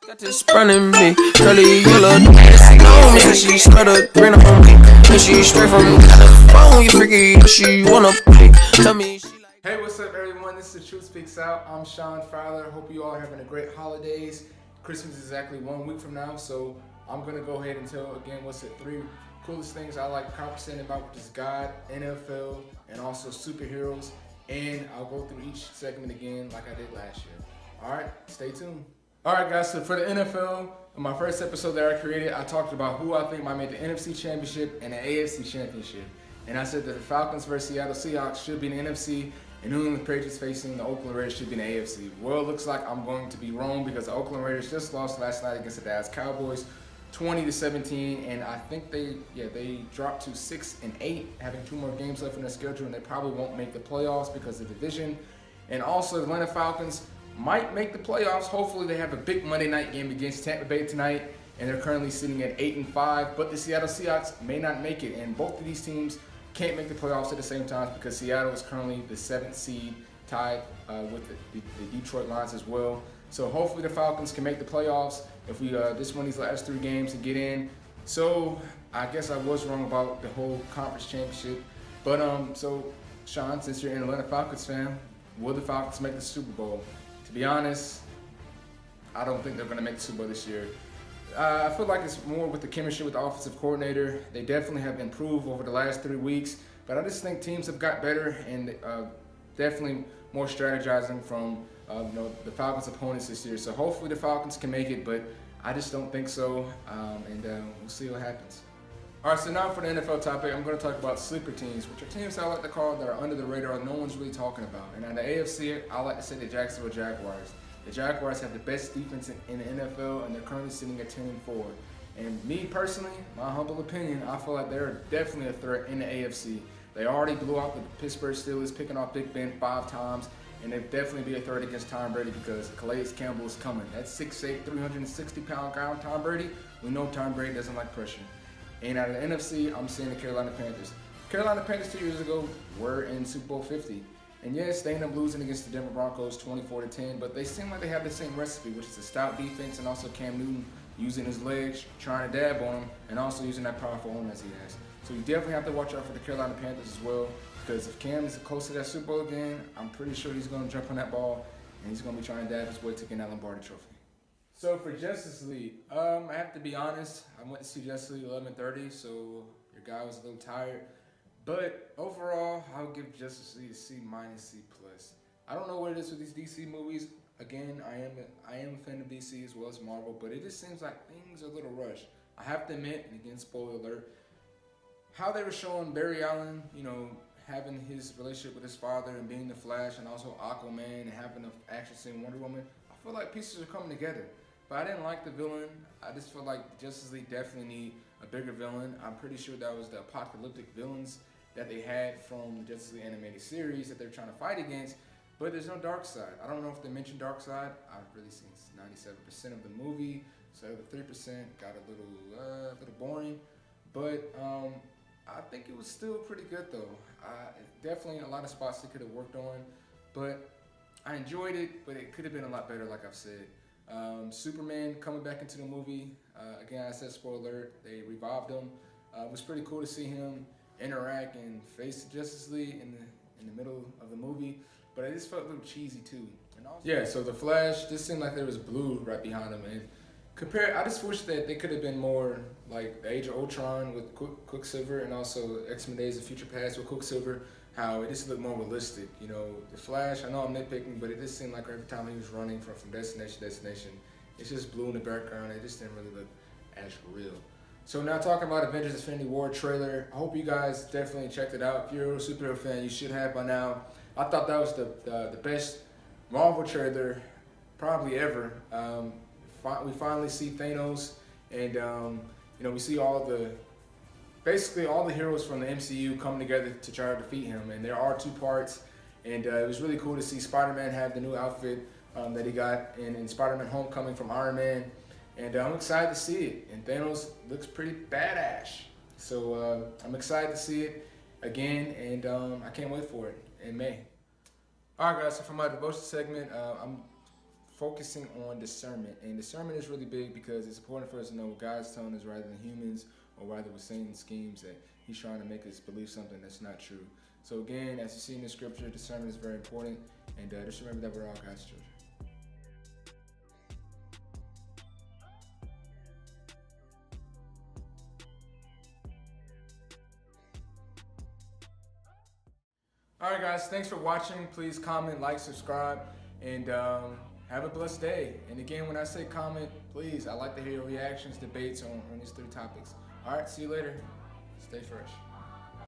Got this running me, curly yellow on me. She started grin on me, and she straight from the phone. You freaky, she wanna play. Tell me she like. Hey, what's up, everyone? This is Thetruthspeaksout. I'm Sean Fowler. Hope you all are having a great holidays. Christmas is exactly 1 week from now, so I'm gonna go ahead and tell again what's the 3 coolest things I like conversating about, which is God, NFL, and also superheroes. And I'll go through each segment again like I did last year. All right, stay tuned. All right, guys, so for the NFL, in my first episode that I created, I talked about who I think might make the NFC Championship and the AFC Championship. And I said that the Falcons versus Seattle Seahawks should be in the NFC, and New England Patriots facing the Oakland Raiders should be in the AFC. Well, it looks like I'm going to be wrong because the Oakland Raiders just lost last night against the Dallas Cowboys, 20-17, and I think they dropped to 6-8, having 2 more games left in their schedule, and they probably won't make the playoffs because of the division. And also, the Atlanta Falcons might make the playoffs. Hopefully, they have a big Monday night game against Tampa Bay tonight, and they're currently sitting at 8-5. But the Seattle Seahawks may not make it, and both of these teams can't make the playoffs at the same time because Seattle is currently the 7th seed, tied with the Detroit Lions as well. So hopefully the Falcons can make the playoffs if we just win these last 3 games to get in. So I guess I was wrong about the whole conference championship. But so Sean, since you're an Atlanta Falcons fan, will the Falcons make the Super Bowl? To be honest, I don't think they're going to make the Super Bowl this year. I feel like it's more with the chemistry with the offensive coordinator. They definitely have improved over the last 3 weeks, but I just think teams have got better and definitely more strategizing from the Falcons' opponents this year. So hopefully the Falcons can make it, but I just don't think so, and we'll see what happens. All right, so now for the NFL topic, I'm going to talk about sleeper teams, which are teams I like to call that are under the radar and no one's really talking about. And on the AFC, I like to say the Jacksonville Jaguars. The Jaguars have the best defense in the NFL, and they're currently sitting at 10-4. And me personally, my humble opinion, I feel like they're definitely a threat in the AFC. They already blew out the Pittsburgh Steelers, picking off Big Ben 5 times, and they'll definitely be a threat against Tom Brady because Calais Campbell is coming. That 6'8", 360-pound guy, Tom Brady, we know Tom Brady doesn't like pressure. And out of the NFC, I'm seeing the Carolina Panthers. Carolina Panthers 2 years ago were in Super Bowl 50. And yes, they ended up losing against the Denver Broncos 24-10, but they seem like they have the same recipe, which is a stout defense and also Cam Newton using his legs, trying to dab on him, and also using that powerful arm as he has. So you definitely have to watch out for the Carolina Panthers as well, because if Cam is close to that Super Bowl again, I'm pretty sure he's going to jump on that ball, and he's going to be trying to dab his way to get that Lombardi Trophy. So for Justice League, I have to be honest, I went to see Justice League 11:30, so your guy was a little tired. But overall, I'll give Justice League a C-, C+. I don't know what it is with these DC movies. Again, I am a fan of DC as well as Marvel, but it just seems like things are a little rushed. I have to admit, and again, spoiler alert, how they were showing Barry Allen, having his relationship with his father and being the Flash, and also Aquaman and having an action scene Wonder Woman, I feel like pieces are coming together. But I didn't like the villain. I just feel like Justice League definitely need a bigger villain. I'm pretty sure that was the apocalyptic villains that they had from the Justice League animated series that they're trying to fight against, but there's no Darkseid. I don't know if they mentioned Darkseid. I've really seen 97% of the movie, so the 3% got a little boring, but I think it was still pretty good though. Definitely a lot of spots they could have worked on, but I enjoyed it, but it could have been a lot better, like I've said. Superman coming back into the movie, again, I said spoiler alert, they revived him. It was pretty cool to see him interact and face the Justice League in the middle of the movie, but it just felt a little cheesy too. And also, yeah, so the Flash just seemed like there was blue right behind him, and I just wish that they could have been more like the Age of Ultron with Quicksilver, and also X-Men Days of Future Past with Quicksilver. How it just looked more realistic. The Flash, I know I'm nitpicking, but it just seemed like every time he was running from destination to destination, it's just blue in the background. It just didn't really look as real. So now talking about Avengers Infinity War trailer, I hope you guys definitely checked it out. If you're a superhero fan, you should have by now. I thought that was the best Marvel trailer probably ever. We finally see Thanos, and we see basically all the heroes from the MCU come together to try to defeat him, and there are 2 parts, and it was really cool to see Spider-Man have the new outfit that he got in Spider-Man Homecoming from Iron Man. And I'm excited to see it. And Thanos looks pretty badass. So I'm excited to see it again, and I can't wait for it in May. All right, guys, so for my devotion segment, I'm focusing on discernment. And discernment is really big because it's important for us to know what God's telling us rather than humans, or rather with Satan's schemes that he's trying to make us believe something that's not true. So again, as you see in the scripture, discernment is very important, and just remember that we're all God's children. Alright guys, thanks for watching. Please comment, like, subscribe, and have a blessed day. And again, when I say comment, please, I like to hear your reactions, debates on these 3 topics. Alright, see you later. Stay fresh.